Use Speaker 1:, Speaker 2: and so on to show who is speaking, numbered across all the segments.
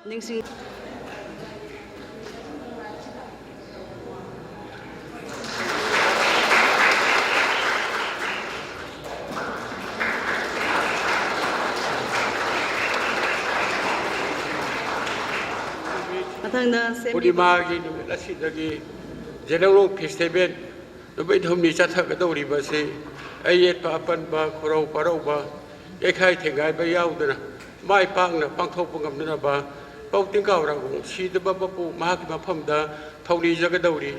Speaker 1: นิ่งสิมาทางนั้นเซมิ
Speaker 2: มากินละสิตะกี้เจริญโลกเฟสติวัลเราไปทำนิจัตกระโดดริบสิไอ้ยัดปะปันบาคราวปาราวบาไอ้ใครถึงไงไปยาวเดินไม่ปังนะปังทบปังกับนั่นบาเป้าติ้งก้าวรังชีดบ้าปูมากมาพัมดาเท่านี้จะกระโดดริ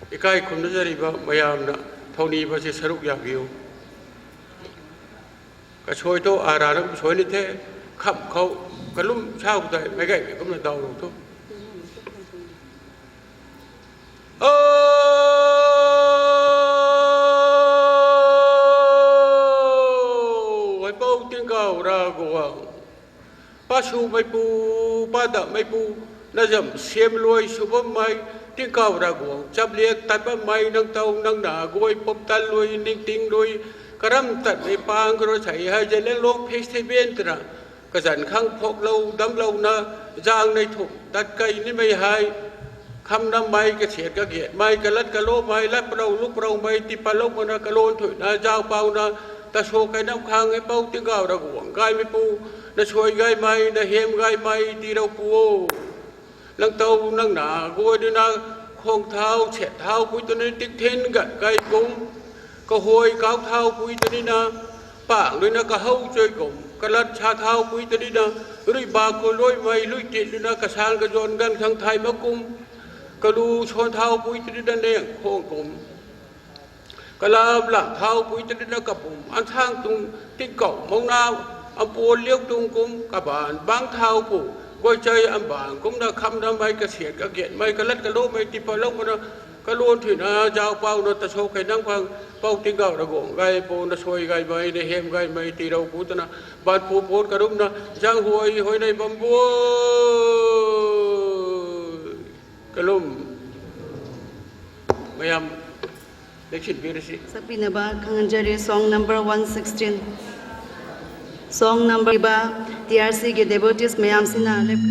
Speaker 2: ไอ้ใครคนนั้นจะริบไม่ยามนะเท่านี้ภาษีสรุปอยากอยู่ก็ช่วยโตอาราแล้วช่วยนี่เท่ขับเขากระลุ่มเช่าแต่ไม่ไกลก็มันดาวลงทุกไอ้เป้าติ้งก้าวรังว่าป้าชูไม่ปูป้าดำไม่ปูน่าจะเสียมรวยสุบไม่ติ้งก้าวรังว่าจับเลี้ยงตัดบ้าไม่นั่งเตานั่งหนากวยปมตันรวยนิ่งติ้งรวยกระรำตัดในปางกระใช้ให้เจริญโลกเฟสติวัลตระกระสันข้างพกเราดำเรานะจางในถุงตัดไก่นี่ไม่หายคำนำไม่กระเฉียดกระเกียดไม่กระลัดกระโลไม่ลัดเราลุกเราไม่ติปลกมันกระโลนถุยนะเจ้าเปล่านะตะโชกไก่น้ำค้างไอ้เป้าติ้งก้าวรังว่าไก่ไม่ปูน่าช่วยไก่ไม่น่าเฮมไก่ไม่ที่เราปูลังเตานั่งหนากวยด้วยนะโค้งเท้าเฉดเท้าปุยตัวนี้ติ๊กเทนกันไก่กุ้งก็หอยก้าวเท้าปุยตัวนี้นะปากด้วยนะก็เฮาช่วยกุ้งกระลัดชาเท้าปุยตัวนี้นะลุยบาก็ลุยไม่ลุยจิตด้วยนะกระชานกระโจนกันทั้งไทยมะกุ้งกระดูชนเท้าปุยตัวนี้นั่นเองโค้งกุ้งกระลาบหลังเท้าปุยตัวนี้นะกระปุ่มอันทางตรงที่เก่ามองน้ำอันปูเลี้ยวตรงกุ้งกระบาลบางเท้าปูก้อยใจอันบางกุ้งนะคำนะไม่กระเสียดกระเกียดไม่กระลัดกระโลไม่ติปลกมันกระโลนที่นะเจ้าเป้านะตะโชกไก่นั่งพังเป้าติ้งก้าวระกงไก่ปูนะช่วยไก่ไม่ในเฮมไก่ไม่ตีเราปูตนะบานปูโพดกระดุมนะจ้างหวยในบำบัวกระลุ่มไม่ยำเด็กชิดวิริสิ
Speaker 1: Sabi na ba Kanganjari song number 116 song number ba TRC ke devotees mayam sinalep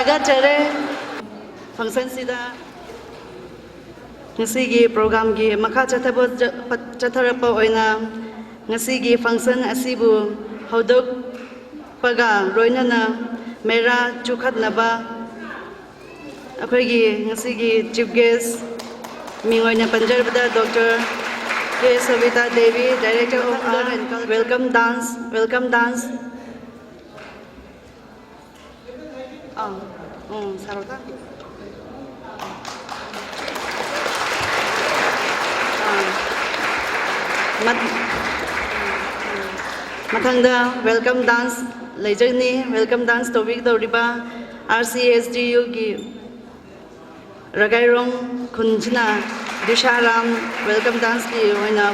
Speaker 1: Thagachare function sida ngasigi program gi makha chatharapa oina ngasigi function asibu hodok paga roinana mera chukhatnaba akhoi ngasigi chief guest mingoina panjarbada Dr. K. Savita Devi, Director of Art and Culture. Welcome dance. Sarota. Mathangda welcome dance lejani welcome dance topic doriba RCSDU gi Ragairong Kunjina Disharam welcome dance ki hoina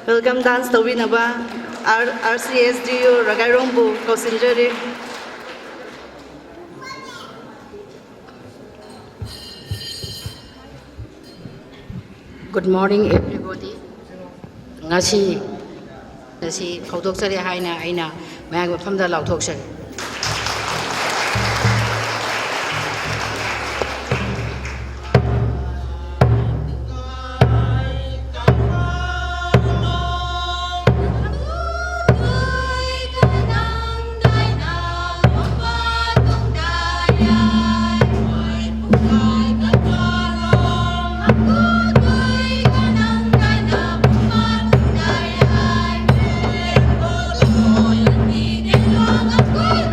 Speaker 1: welcome dance tawinaba RCSDU Ragairong bu kosinjari
Speaker 3: Good morning, everybody. Ngasi khawdoksari haina aina mayang mafamda lauthoksari.
Speaker 4: Good.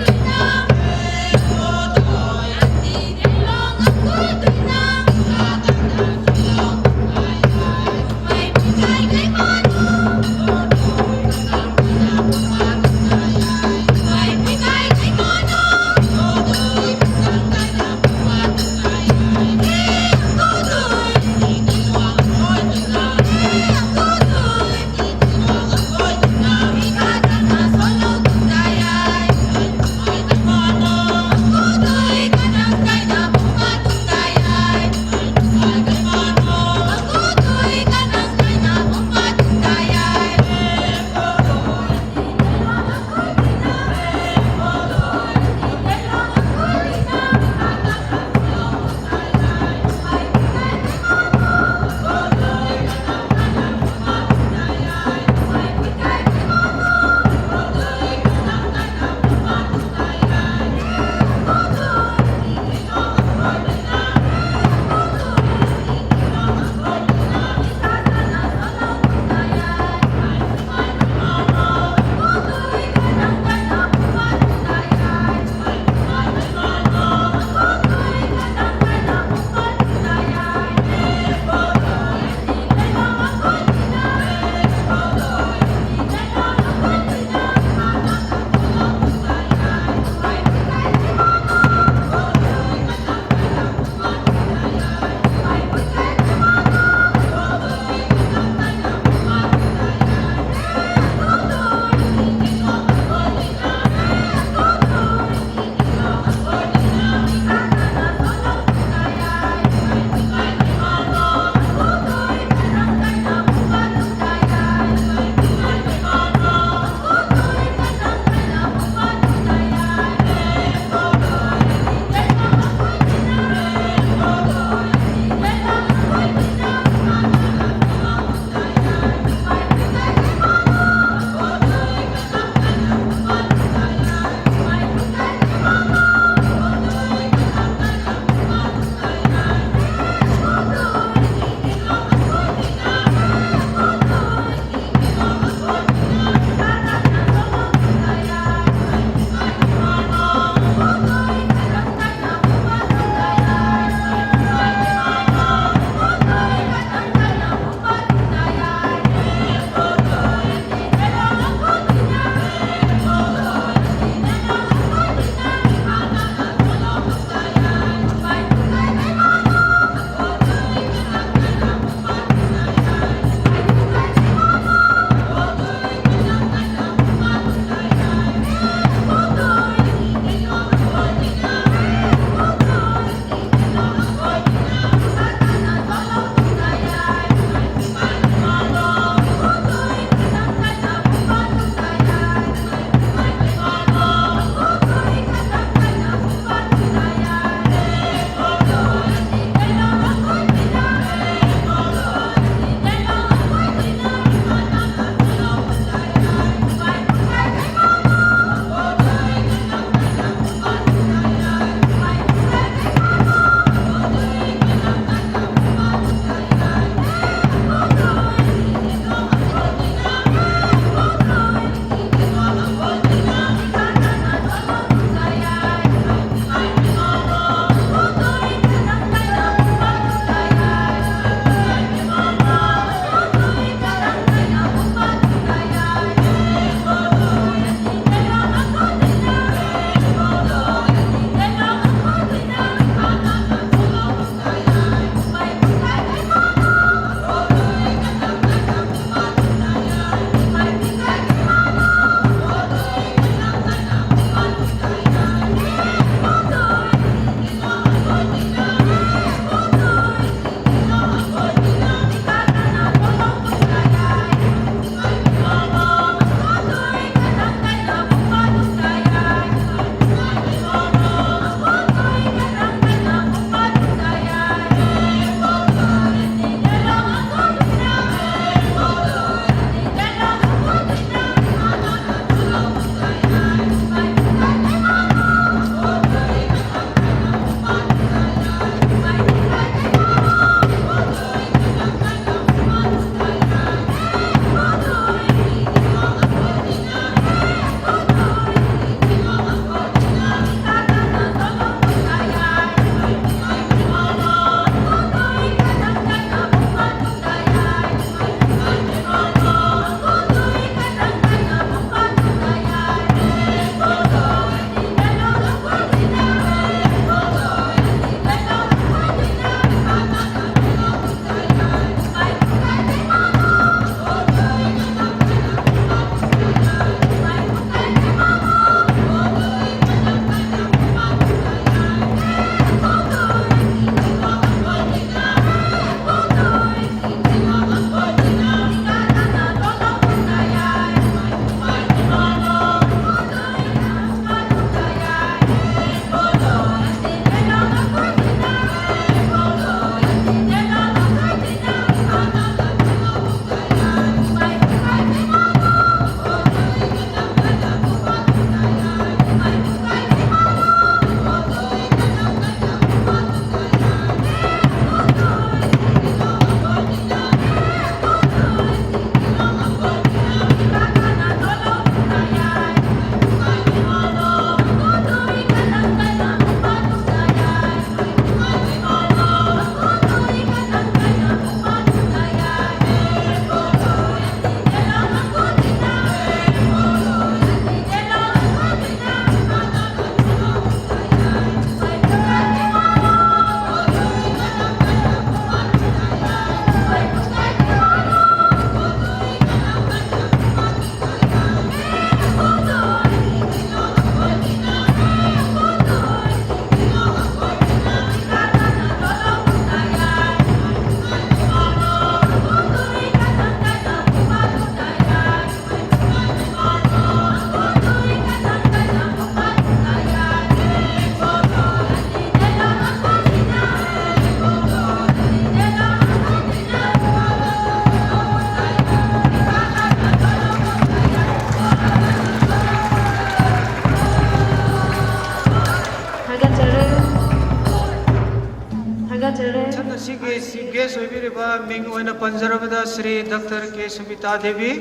Speaker 1: ꯊꯥꯖꯔꯦ
Speaker 4: Chanasigi CGS Viviriba Ming Oina Panjarabada Sri Dr. K. Subita Devi,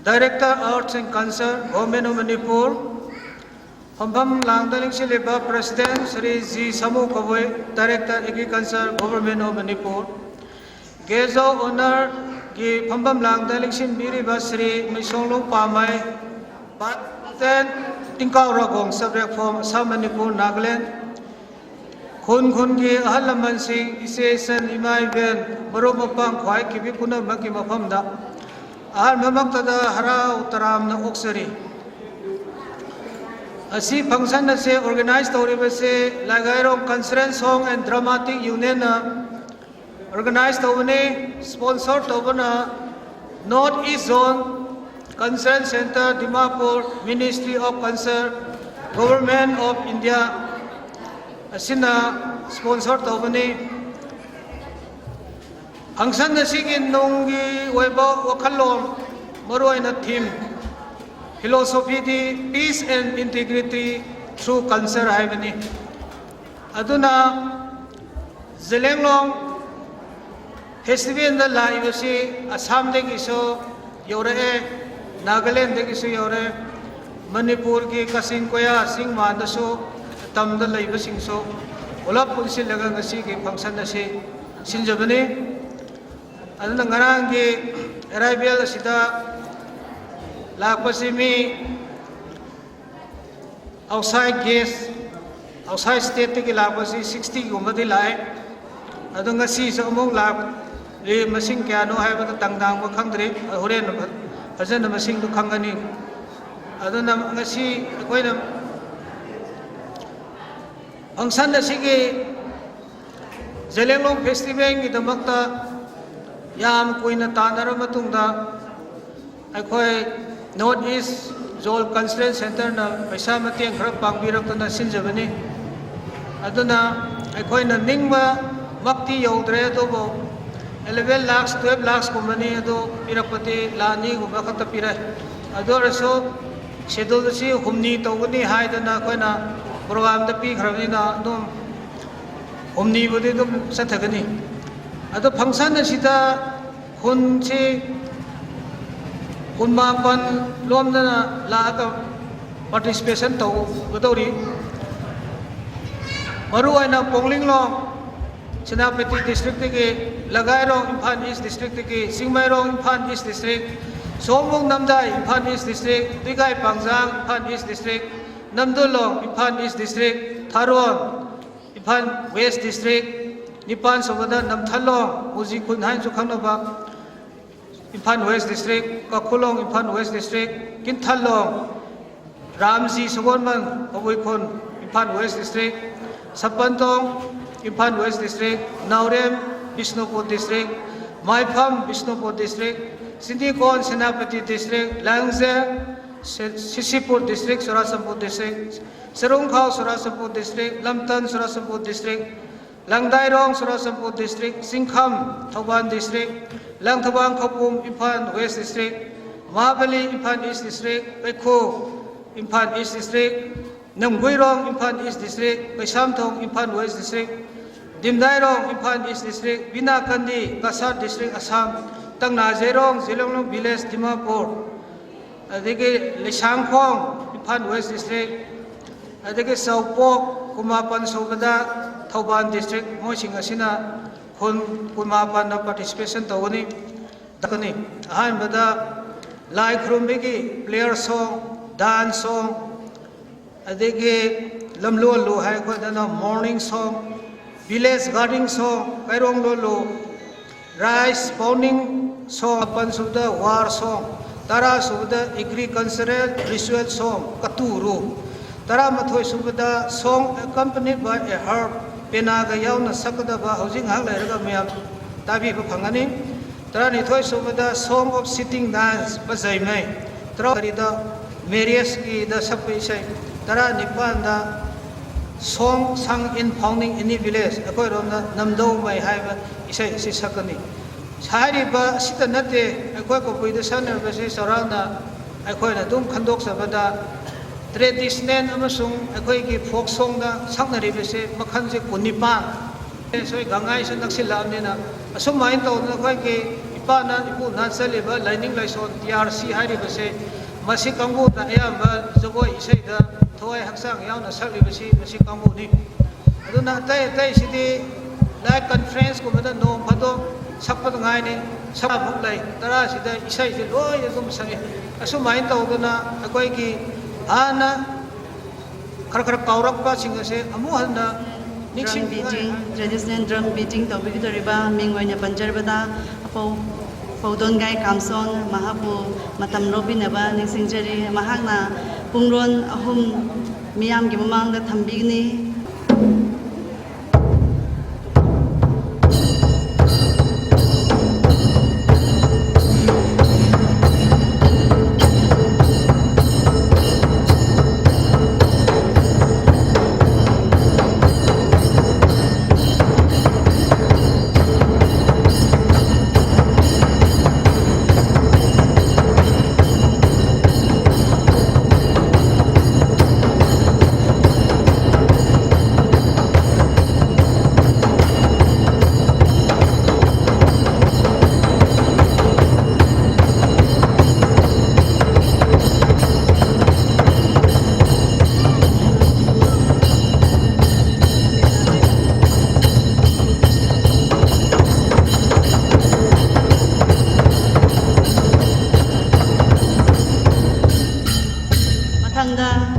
Speaker 4: Director Arts and Cancer, Government of Manipur, Hombam Langdaling Shiliba President Sri Z. Samu Kavoy, Director Agriculture, Government of Manipur, Gezo Honor Gi Hombam Langdaling Shin Biriba Sri Misonglong Pamay, Then Tinkau Ragong, subject from Assam Manipur, Nagaland. Khun ki ahalaman sing isesan imay ben baro mapang khwai kibi kuna maki mafam da ahal mamakta da hara utaram na oksari asi function na se organize tawri ba se lagairong conference song and dramatic union na organize tawni sponsor tawna North East Zone Conference Center Dimapur Ministry of Cancer Government of India asina sponsor tawani function na sigin nunggi weba wakalom maroi na theme philosophy di peace and integrity through cancer haibani aduna zelenglong festival na laibasi Assam de giso yore Nagaland de giso yore Manipur ki kasing koya sing madaso tamda laiba singso ulap punsil laga ngasi ki function na si sinjabani aduna ngarang ki arrival sida lakpasimi outside guest outside state ki lakpasi 60 gumadi lai aduna ngasi sa among lak e masing kya no hai ba tangdang ba khangdri horen fajana masing du khangani aduna ngasi koina function na sige Zelenglong Festival ki damakta yam kuina tanara matungda akhoi North East Zone Conference Center na paisa mateng khara pangbirak na sinjabani aduna akhoi na ningba makti yaudre to bo 11 lakhs 12 lakhs kumani ado pirakpati lani gumba khata pirai ado raso schedule si humni tawani haidana koina program da pi kharabina dum omni bodi dum sathagani ado function asida hun chi hunma pan lomna la ka participation taw godori maru aina ponglinglong Senapati district ke Lagairong Imphal East district ke Singmairong Imphal East district Somong Namdai Imphal East district Digai Pangjang Imphal East district Namdolong Imphal East district Tharon Imphal West district Nipan Sobada Namthalong Uji Kunhain Sukhanaba Imphal West district Kakulong Imphal West district Kinthalong Ramji Sogonman Obuikon Imphal West district Sapantong Imphal West district Naurem Bishnupur district Maipam Bishnupur district Sindikon Senapati district Langze Sisipur district Surasampur district Serungkhau Surasampur district Lamtan Surasampur district Langdairong Surasampur district Singkham Thoban district Langthabang Khapum Imphal West district Mahabali Imphal East district Baikhu Imphal East district Namguirong Imphal East district Baisamthong Imphal West district Dimdairong Imphal East district Binakandi Kasar district Assam Tangnazerong Zilonglong village Dimapur adigi Lisangkhong Imphal West district adigi Saupok Kumapan Sobada Thoban district moising asina khun Kumapan na participation tawani dakani ahanbada lai khrumbigi player song dance song adigi lamlo lo hai ko dana morning song village gardening song kairong lolo rice pounding song apan subda war song tara subda agricultural ritual song katuru tara mathoi subda song accompanied by a harp penaga yauna sakada ba housing hang lairaga myam tabi ba phangani tara ni thoi subda song of sitting dance bazai mai tara rida marius ki da sapai sai tara nipan da song sang in founding any village akoi romna namdo mai haiba isai isi sakani sari ba sita nate akoi ko puida sanar ba se sarana akoi na dum khandok sabada traditional amasung akoi ki folk song da sangnari ba se makhan se kunipan Soi gangai sa naksilab ni na asumain to na koi ke ipana ipu na saliba lining laison TRC hari base masih kanggu ta ayamba jogoi isai da thoi haksang yaw na sakli basi masih kanggu ni aduna tai sidi live conference ko mada no phado sakpat ngai ni sakpa phuk lai tara sida isai je loi azum sangi asumain to na koi ki ana khar kaurak pa singase amu halna
Speaker 1: Drum beating, traditional drum beating to Victoriba, Mingwanya Panjarbada, Podon Gai Kamson, Mahapu, Matam Robinaba, Nixinjeri, Mahana, Pungron, Ahum, Miam Gimamang, the Tambigni.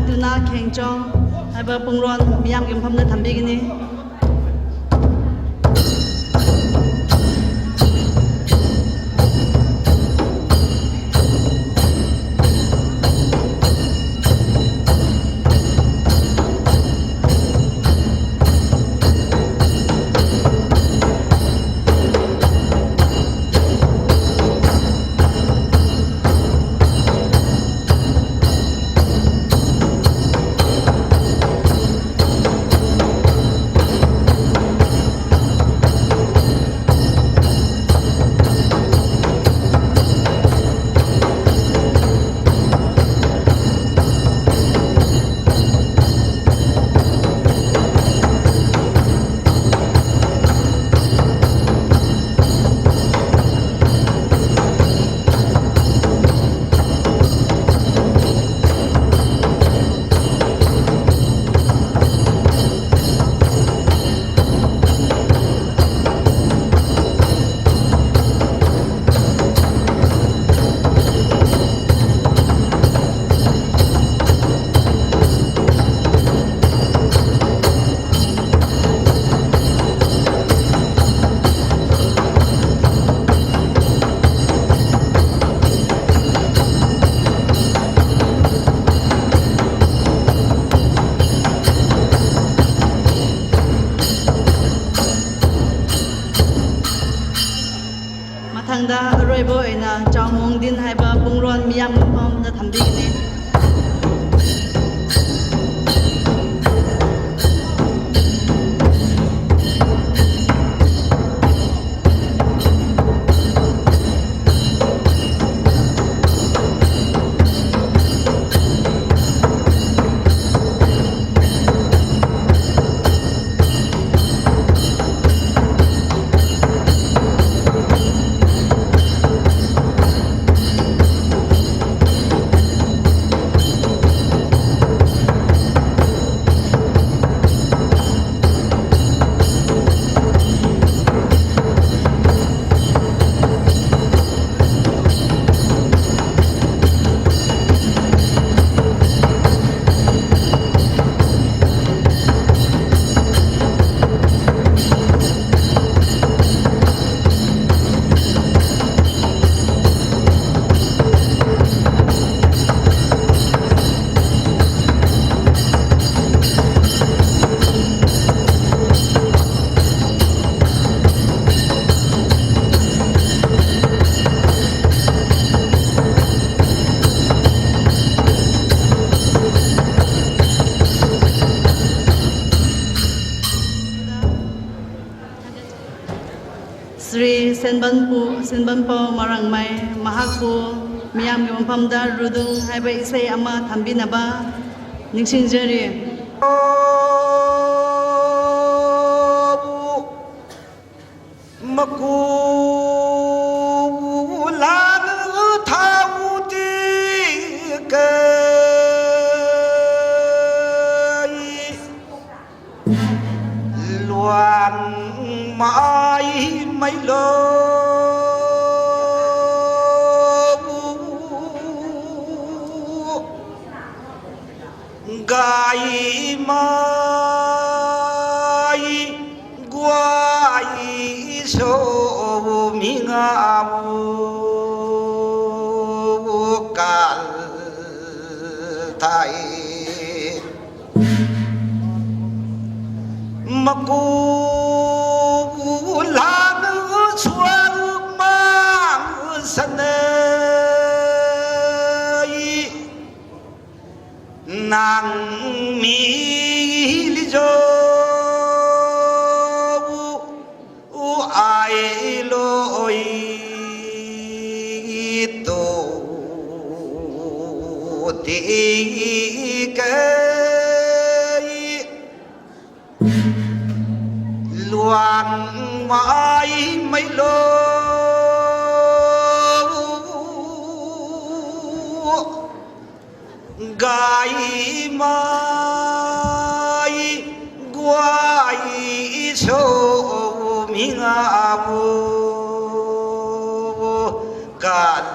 Speaker 1: Tuna Kengchong, Iba Pungron, Miam Gimpam the Tambigini. Mathangda Aroibo ina Changmong Din Haiba Pungron Miam Gimpam the Tambigini. Sri Senbanpo Marangmai Mahakpu Miam Gimpamda Rudung Haiba Isai Ama Tambinaba Nixinjeri.
Speaker 5: maku lang thau ti cây loan mãi mấy lô gai mai guai số mi nga mu kal thai maku lang xuân mang sân nàng mi li jo ai loi to ti cái loan mãi mấy lô gai mai guai số mi nga mu kal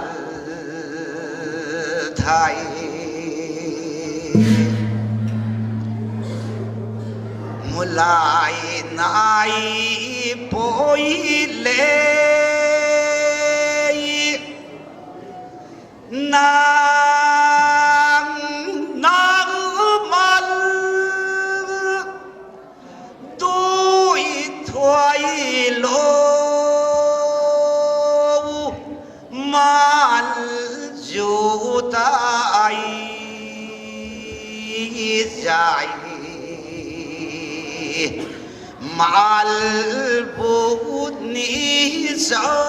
Speaker 5: thai mulai nai poi le nang nang mal đôi thoại lô mal dù tai dài mal bút ni sao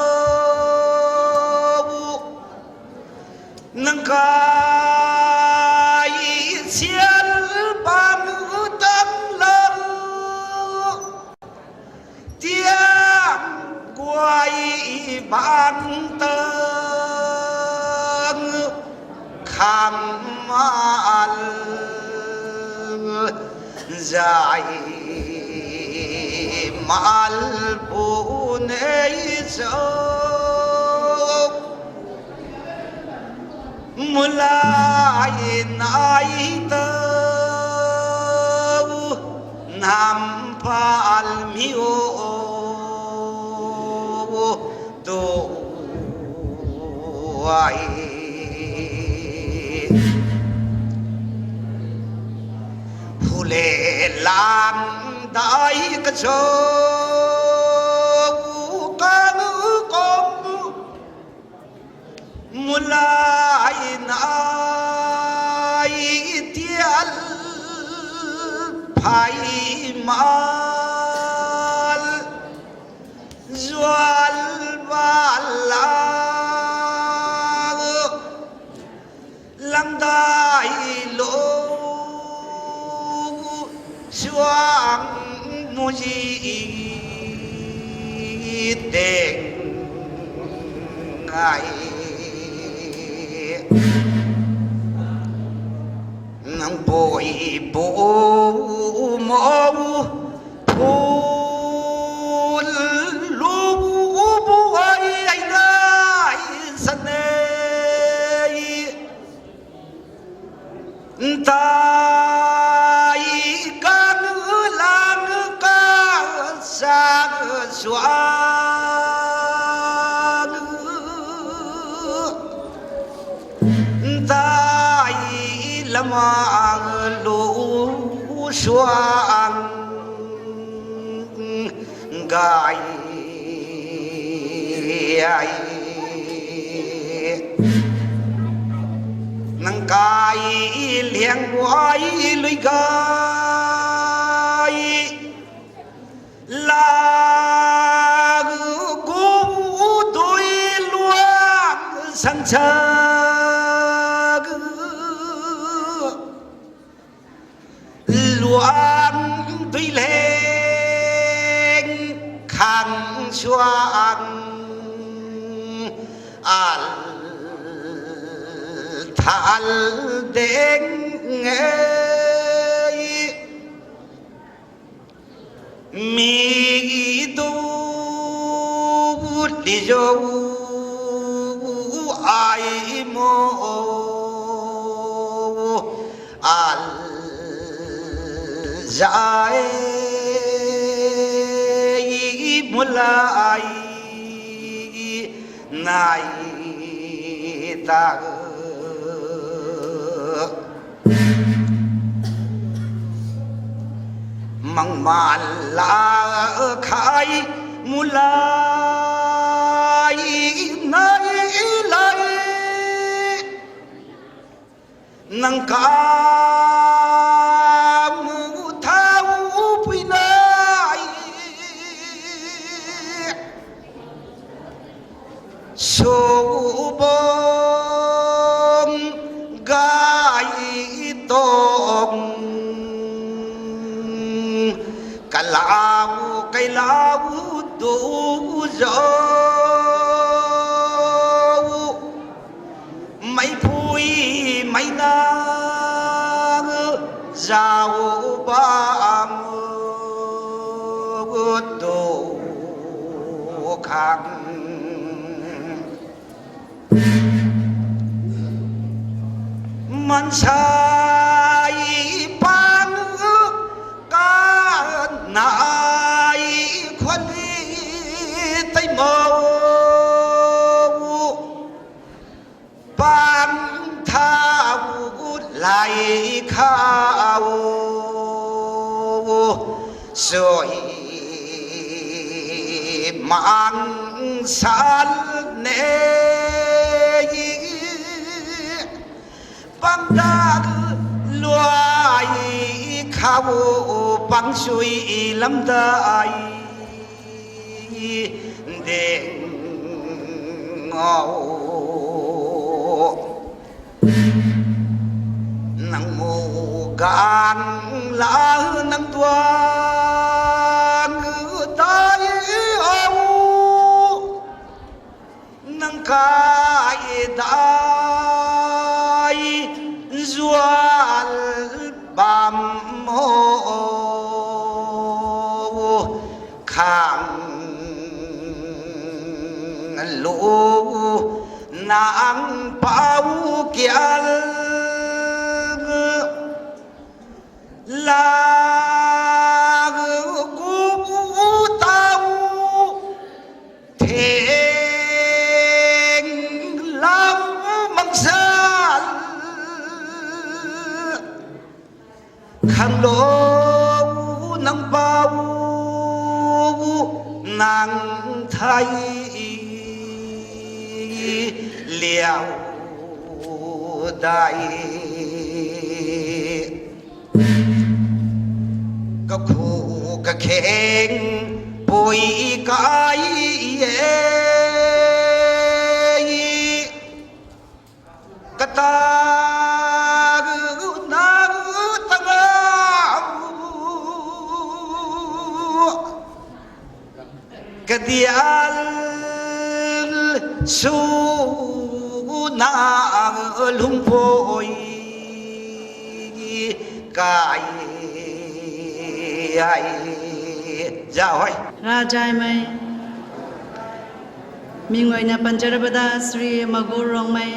Speaker 5: nâng cái xiên bằng tâm lâm tiếng quay bàn tân khám mal dài mal bút ni sao mulai nai tơ nam pal miu do ai hule lang dai ka cho ka nu kom mulai nai tial phai mal zual bala lang dai lo xuang mu ji đèn ngày nắng bội bộ mẫu phun lũ bụi anh ơi sân này tại các làng ca sang xóa tại lâm lũ xoang gai nang kai liang quái lưỡi gai là cô tôi luôn sẵn sàng luôn tôi lên khang chuang al thal deng ngei mi du đi dâu ai mô al dài mulai nai ta mang mal la khai mulai nai lai nang ka mu thau pui nai so bom gai tong cái lao đủ dấu mấy phui mấy na giàu ba mơ đồ khang man sai bang ca nai khuân tay màu ban thao lại khao rồi mang sán nê băng đa loài khao băng suy lâm đại đèn ngầu nắng mù gan lá nắng toan tay âu nắng cay đại dual bám mô khang lũ nang bao kia là cú tao thèn lắm măng xa khang lỗ nang bao nàng thay liều đại có khu có khen bồi cái cái ta na ta cái dial su na lung phôi cái ai dạ hỏi
Speaker 1: Rajai mai mingoi na panjarabada Sri Magurong mai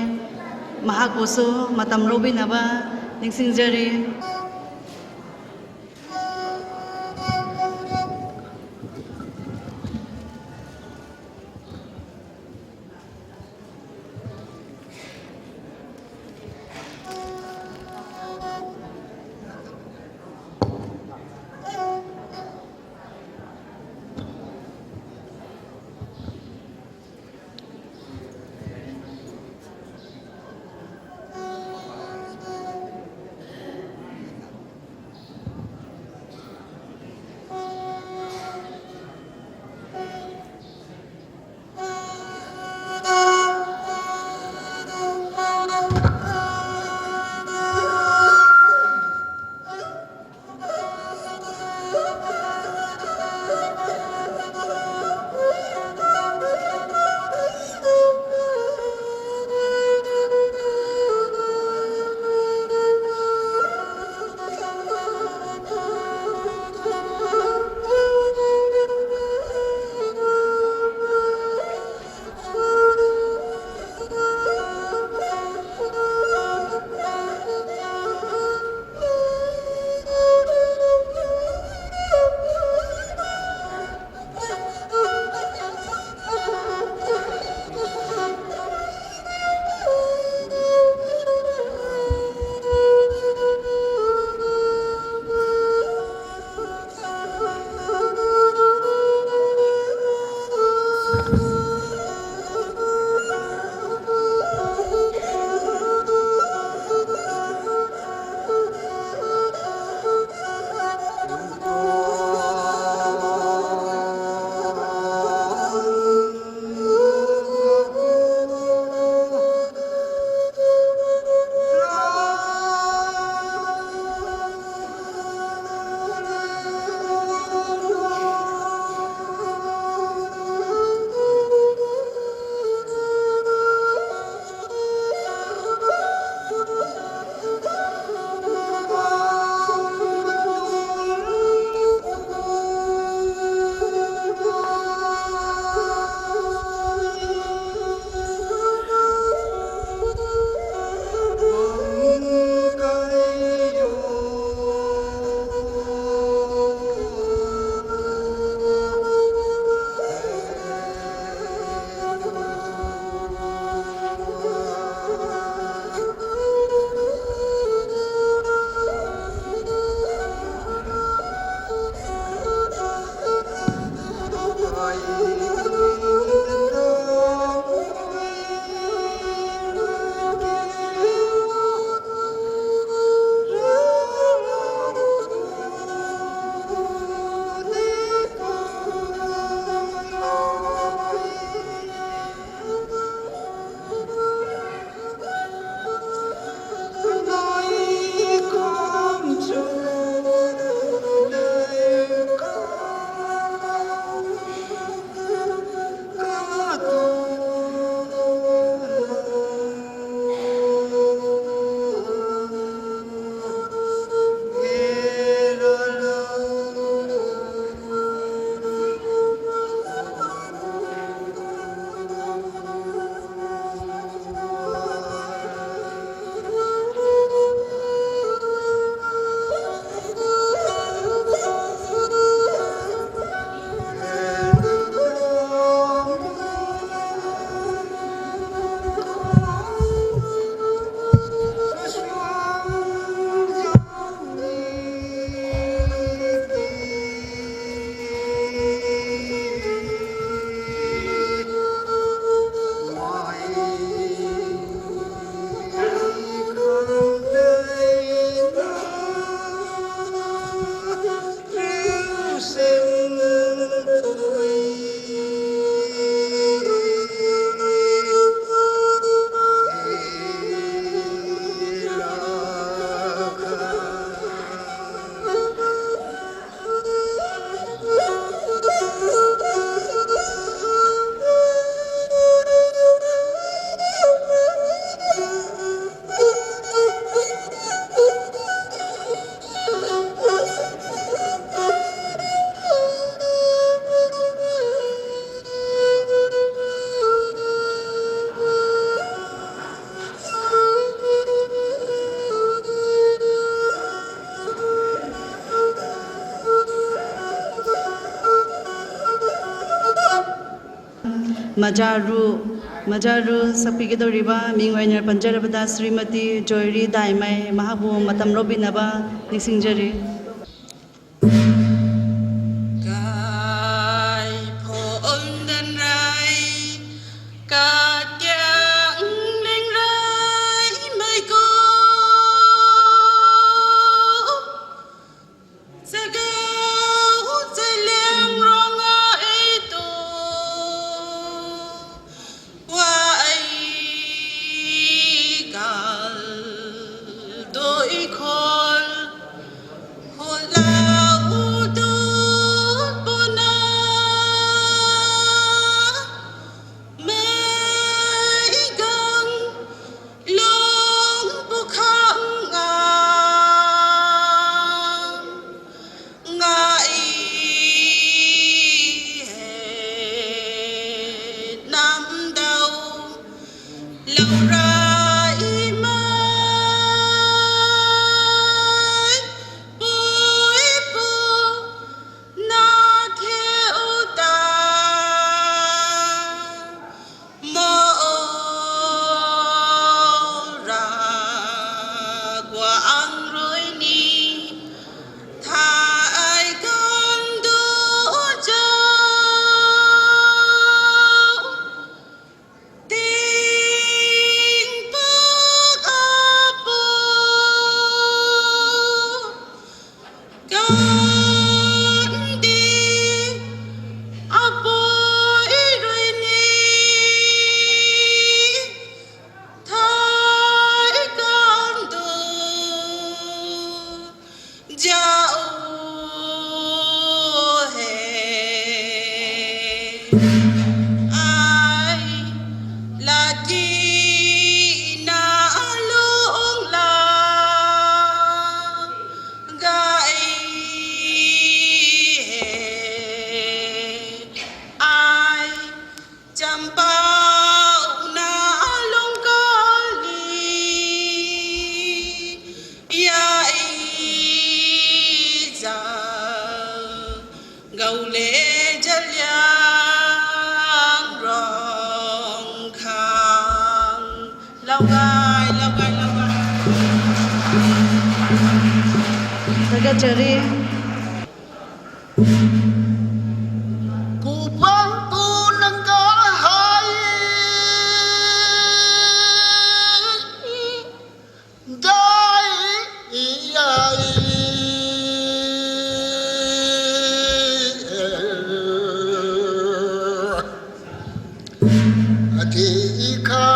Speaker 1: mahakuso matam robinaba ningsingjari Majaru Sapigidoriba, Mingwainer Panjarabada, Srimati, Joyri, Daimai, Mahabu, Matam Robinaba, Nisingjari. Tagajari.
Speaker 6: Kupang punang kahai dai iyai ati ikha